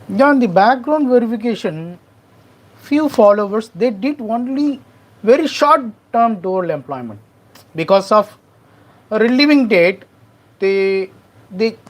Yeah, in the background verification, few followers they did only very short term dual employment because of a relieving date. They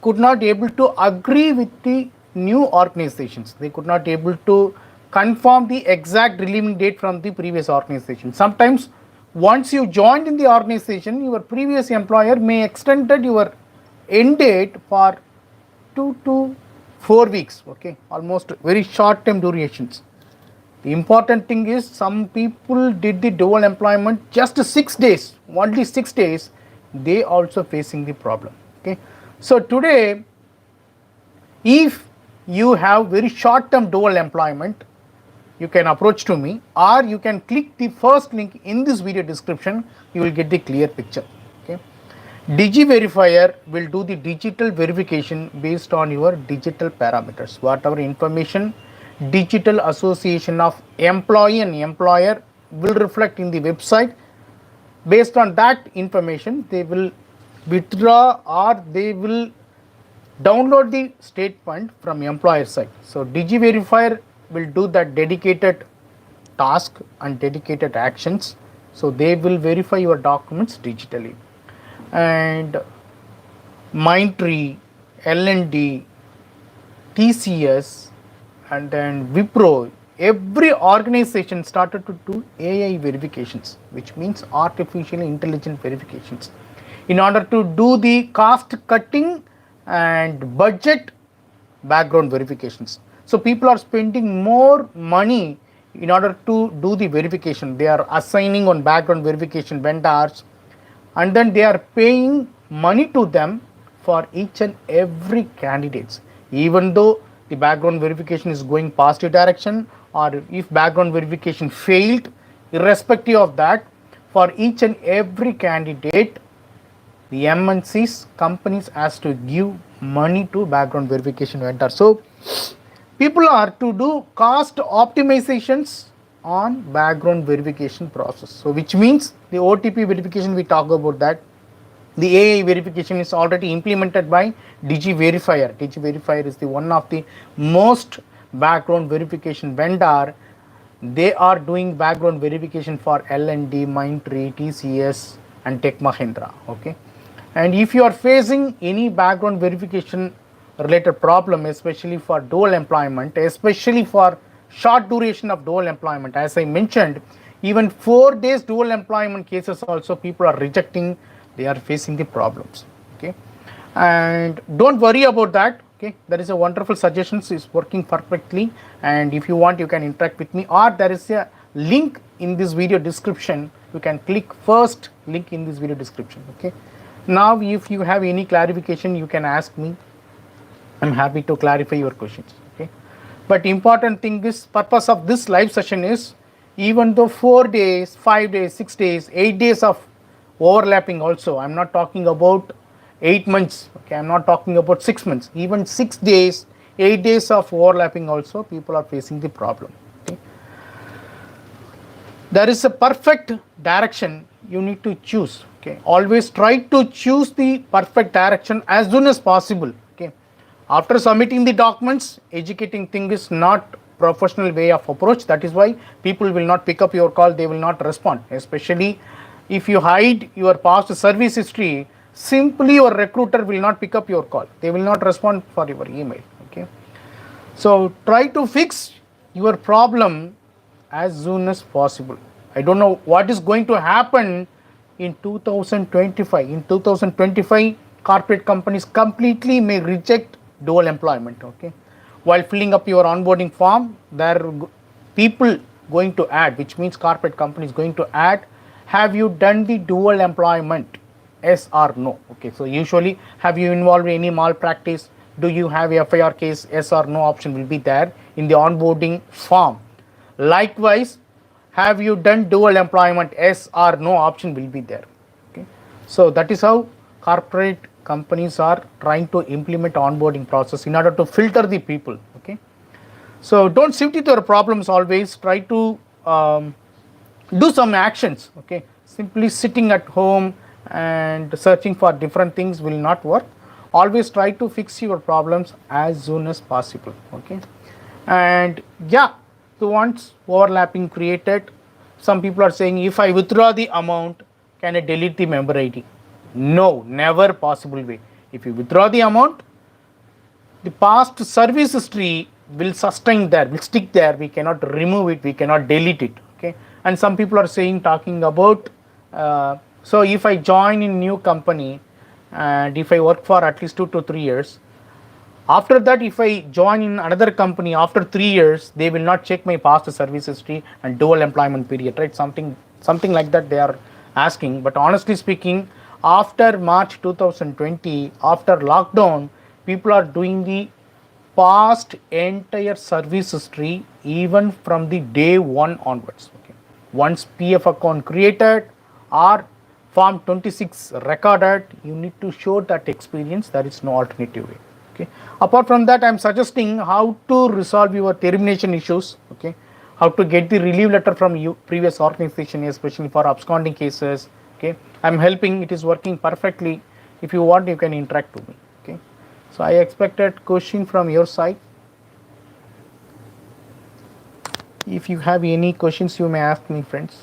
could not able to agree with the new organizations. They could not able to confirm the exact relieving date from the previous organization. Sometimes once you joined in the organization, your previous employer may extended your end date for 2 to 4 weeks. Okay, almost very short term durations. The important thing is some people did the dual employment just 6 days, only 6 days. They also facing the problem. Okay, so today, if you have very short term dual employment, you can approach to me or you can click the first link in this video description. You will get the clear picture. Okay, Digi Verifier will do the digital verification based on your digital parameters. Whatever information digital association of employee and employer will reflect in the website. Based on that information, they will withdraw or they will download the statement from employer side. So Digi Verifier will do that dedicated task and dedicated actions. So they will verify your documents digitally. And Mindtree, L&D, TCS, and then Wipro, every organization started to do AI verifications, which means artificial intelligence verifications, in order to do the cost cutting and budget background verifications. So people are spending more money in order to do the verification. They are assigning on background verification vendors, and then they are paying money to them for each and every candidates. Even though the background verification is going positive direction, or if background verification failed, irrespective of that, for each and every candidate, the MNCs companies has to give money to background verification vendor. So people are to do cost optimizations on background verification process. So which means the OTP verification, we talk about that. The AI verification is already implemented by Digi Verifier. Digi Verifier is the one of the most background verification vendor. They are doing background verification for L&D, Mindtree, TCS, and Tech Mahindra. Okay, and if you are facing any background verification related problem, especially for dual employment, especially for short duration of dual employment, as I mentioned, even 4 days dual employment cases also people are rejecting. They are facing the problems. Okay, and don't worry about that. Okay, there is a wonderful suggestions is working perfectly, and if you want, you can interact with me, or there is a link in this video description. You can click first link in this video description. Okay, now if you have any clarification, you can ask me. I'm happy to clarify your questions. Okay, but important thing is, purpose of this live session is, even though 4 days, 5 days, 6 days, 8 days of overlapping also, I'm not talking about 8 months. Okay, I'm not talking about 6 months. Even 6 days, 8 days of overlapping also, people are facing the problem. Okay, there is a perfect direction you need to choose. Okay, always try to choose the perfect direction as soon as possible. Okay, after submitting the documents, educating thing is not professional way of approach. That is why people will not pick up your call, they will not respond. Especially if you hide your past service history, simply your recruiter will not pick up your call, they will not respond for your email. Okay, so try to fix your problem as soon as possible. I don't know what is going to happen in 2025. In 2025, corporate companies completely may reject dual employment. Okay, while filling up your onboarding form, there are people going to add, which means corporate companies going to add, have you done the dual employment, yes or no. Okay, so usually, have you involved any malpractice, do you have a FIR case, yes or no option will be there in the onboarding form. Likewise, have you done dual employment, yes or no option will be there. Okay, so that is how corporate companies are trying to implement onboarding process in order to filter the people. Okay, so don't sit with your problems always, try to do some actions. Okay, simply sitting at home and searching for different things will not work. Always try to fix your problems as soon as possible. Okay, And yeah, so once overlapping created, some people are saying, if I withdraw the amount, can I delete the member ID? No, never possible way. If you withdraw the amount, the past service history will sustain there, will stick there. We cannot remove it, we cannot delete it. Okay. And some people are saying, talking about, so if I join in new company and if I work for at least 2 to 3 years, after that, if I join in another company after 3 years, they will not check my past service history and dual employment period, right? Something like that they are asking. But honestly speaking, after March 2020, after lockdown, people are doing the past entire service history even from the day one onwards. Okay. Once PF account created or Form 26 recorded, you need to show that experience. There is no alternative way. Okay. Apart from that, I am suggesting how to resolve your termination issues. Okay. How to get the relief letter from you previous organization, especially for absconding cases. Okay. I am helping. It is working perfectly. If you want, you can interact with me. Okay. So I expected question from your side. If you have any questions, you may ask me, friends.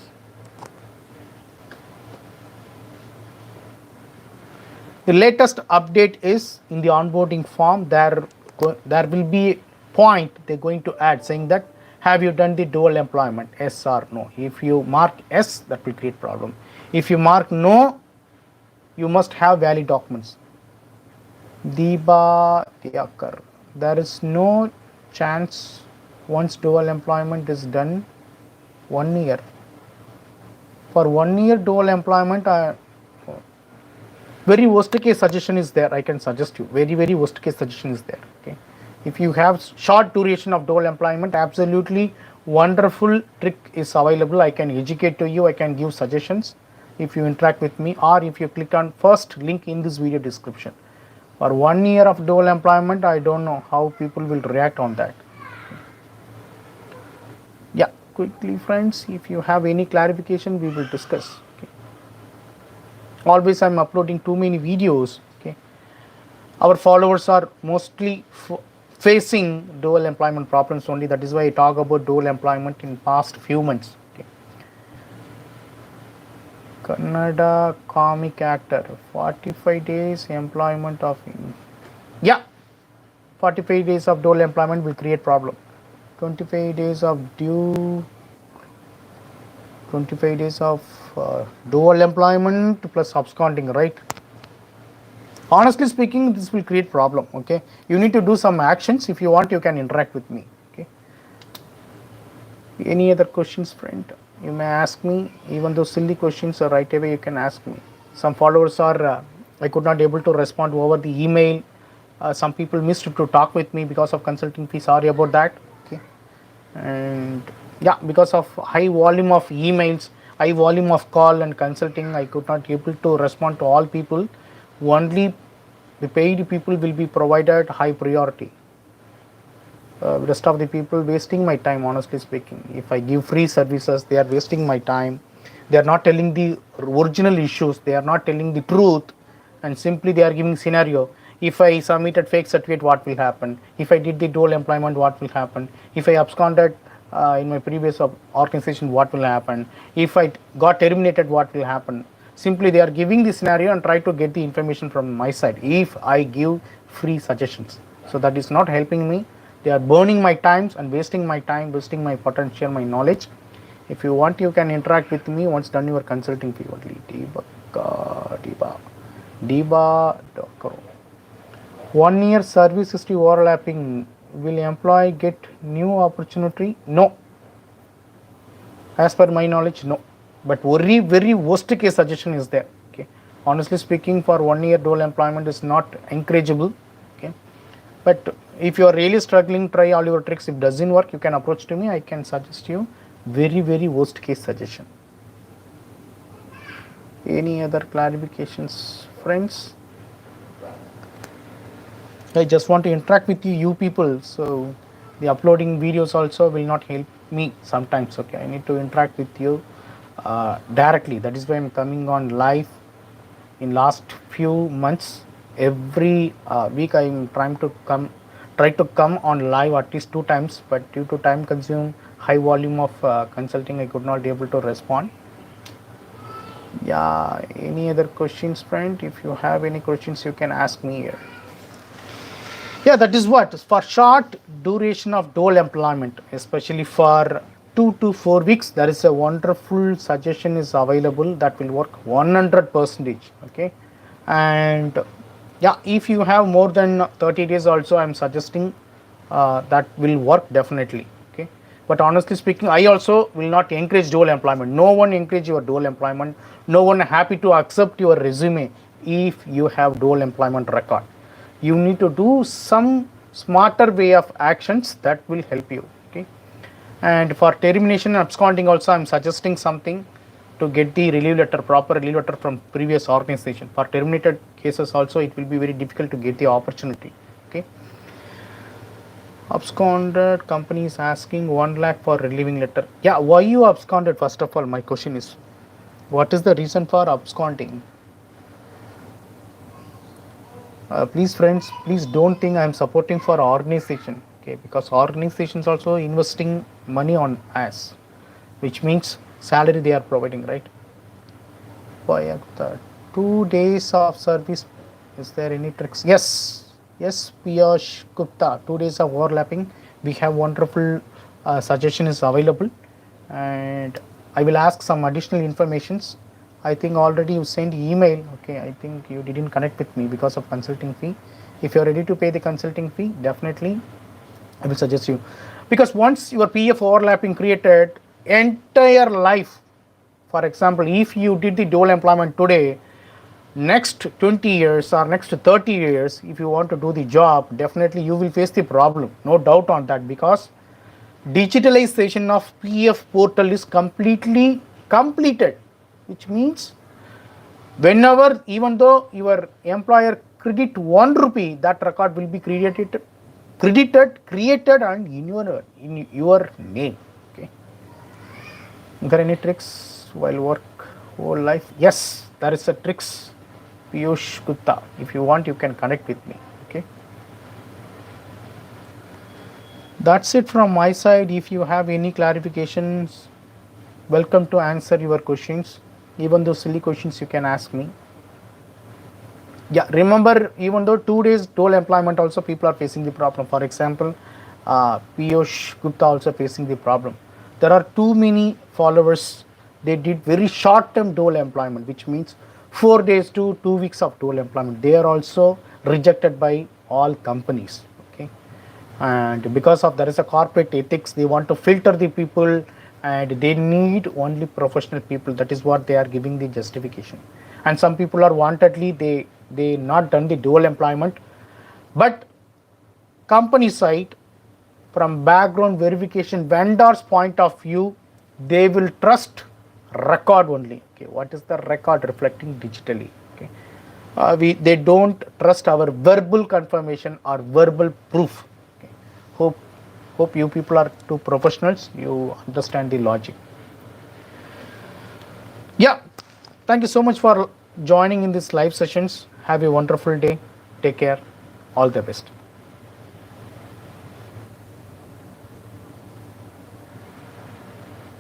The latest update is in the onboarding form. There will be a point they're going to add saying that, have you done the dual employment, yes or no. If you mark yes, that will create problem. If you mark no, you must have valid documents. Deepa Diakar, there is no chance once dual employment is done 1 year. For 1 year dual employment, very worst case suggestion is there. I can suggest you very worst case suggestion is there. Okay, if you have short duration of dual employment, absolutely wonderful trick is available. I can educate to you, I can give suggestions if you interact with me, or if you click on first link in this video description. For 1 year of dual employment, I don't know how people will react on that. Yeah, quickly friends, if you have any clarification, we will discuss. Always I'm uploading too many videos. Okay, our followers are mostly facing dual employment problems only. That is why I talk about dual employment in past few months. Okay. Kannada comic actor, 45 days employment of, yeah, 45 days of dual employment will create problem. 25 days of 25 days of dual employment plus absconding, right? Honestly speaking, this will create problem. Okay, you need to do some actions. If you want, you can interact with me. Okay, any other questions, friend? You may ask me. Even though silly questions are right away, you can ask me. Some followers are I could not able to respond over the email. Some people missed to talk with me because of consulting fee. Sorry about that. Okay, and yeah, because of high volume of emails, high volume of call and consulting, I could not able to respond to all people. Only the paid people will be provided high priority. Rest of the people wasting my time, honestly speaking. If I give free services, they are wasting my time. They are not telling the original issues, they are not telling the truth, and simply they are giving scenario. If I submitted fake certificate, what will happen? If I did the dual employment, what will happen? If I absconded in my previous organization, what will happen? If I got terminated, what will happen? Simply they are giving the scenario and try to get the information from my side if I give free suggestions. So that is not helping me. They are burning my times and wasting my time, wasting my potential, my knowledge. If you want, you can interact with me once done your consulting fee only. Diba. 1 year service history overlapping, will employee get new opportunity? No. As per my knowledge, no. But very worst case suggestion is there. Okay. Honestly speaking, for 1 year dual employment is not encourageable. Okay. But if you are really struggling, try all your tricks. If it doesn't work, you can approach to me. I can suggest you very worst case suggestion. Any other clarifications, friends? I just want to interact with you people. So the uploading videos also will not help me sometimes. Okay, I need to interact with you directly. That is why I'm coming on live in last few months. Every week I'm trying to come try to come on live at least 2 times, but due to time consume, high volume of consulting, I could not be able to respond. Yeah, any other questions, friend? If you have any questions, you can ask me here. Yeah, that is what for short duration of dual employment, especially for 2 to 4 weeks, there is a wonderful suggestion is available that will work 100%. Okay, and yeah, if you have more than 30 days also, I'm suggesting that will work definitely. Okay, but honestly speaking, I also will not encourage dual employment. No one encourage your dual employment. No one happy to accept your resume if you have dual employment record. You need to do some smarter way of actions that will help you. Okay, and for termination and absconding also, I'm suggesting something to get the relief letter, proper relief letter from previous organization. For terminated cases also, it will be very difficult to get the opportunity. Okay, absconded company is asking 1 lakh for relieving letter. Yeah, why you absconded? First of all, my question is, what is the reason for absconding? Please friends, please don't think I'm supporting for organization. Okay, because organizations also investing money on us, which means salary they are providing, right? Why 2 days of service, is there any tricks? Yes, Piyush Gupta, 2 days of overlapping, we have wonderful suggestion is available, and I will ask some additional informations. I think already you sent email. Okay, I think you didn't connect with me because of consulting fee. If you are ready to pay the consulting fee, definitely I will suggest you, because once your PF overlapping created, entire life, for example, if you did the dual employment today, next 20 years or next 30 years, if you want to do the job, definitely you will face the problem, no doubt on that, because digitalization of PF portal is completely completed, which means whenever, even though your employer credit 1 rupee, that record will be created and in your name. Okay, are there any tricks while work whole life? Yes, there is a tricks, Piyush Gupta. If you want, you can connect with me. Okay, that's it from my side. If you have any clarifications, welcome to answer your questions. Even those silly questions you can ask me. Yeah, remember, even though 2 days dual employment also, people are facing the problem. For example, Piyush Gupta also facing the problem. There are too many followers. They did very short term dual employment, which means 4 days to 2 weeks of dual employment. They are also rejected by all companies. Okay, and because of there is a corporate ethics, they want to filter the people and they need only professional people. That is what they are giving the justification. And some people are wantedly, they not done the dual employment, but company side, from background verification vendors point of view, they will trust record only. Okay, what is the record reflecting digitally? Okay, they don't trust our verbal confirmation or verbal proof. Okay, hope you people are two professionals, you understand the logic. Yeah, thank you so much for joining in this live sessions. Have a wonderful day. Take care. All the best.